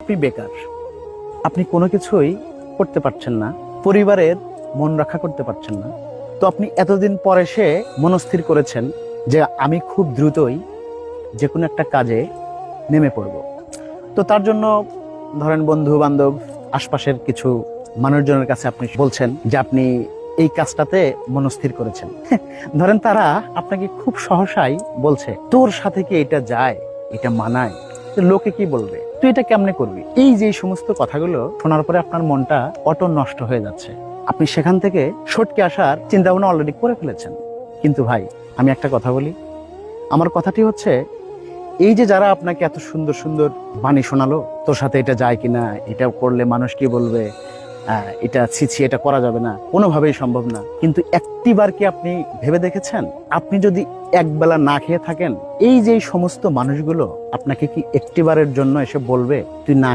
আপনি বেকার, আপনি কোনো কিছুই করতে পারছেন না, পরিবারের মন রক্ষা করতে পারছেন না। তো আপনি এতদিন পরে সে মনস্থির করেছেন যে আমি খুব দ্রুতই যে কোনো একটা কাজে নেমে পড়ব। তো তার জন্য ধরেন বন্ধু বান্ধব আশপাশের কিছু মানুষজনের কাছে আপনি বলছেন যে আপনি এই কাজটাতে মনস্থির করেছেন। ধরেন তারা আপনাকে খুব সহসাই বলছে তোর সাথে কি এটা যায়, এটা মানায়, তো লোকে কি বলবে, তুই এটা কেমনে করবি। এই যে সমস্ত কথাগুলো শোনার পরে আপনার মনটা অটো নষ্ট হয়ে যাচ্ছে, আপনি সেখান থেকে সটকে আসার চিন্তা ভাবনা অলরেডি করে ফেলেছেন। কিন্তু ভাই আমি একটা কথা বলি, আমার কথাটি হচ্ছে এই যে যারা আপনাকে এত সুন্দর সুন্দর বাণী শোনালো, তোর সাথে এটা যায় কিনা, এটা করলে মানুষ কি বলবে, এটা ছিছি, এটা করা যাবে না, কোনোভাবেই সম্ভব না, কিন্তু একটিবার কি আপনি ভেবে দেখেছেন আপনি যদি একবেলা না খেয়ে থাকেন, এই যে সমস্ত মানুষগুলো আপনাকে কি একটিবারের জন্য এসে বলবে তুই না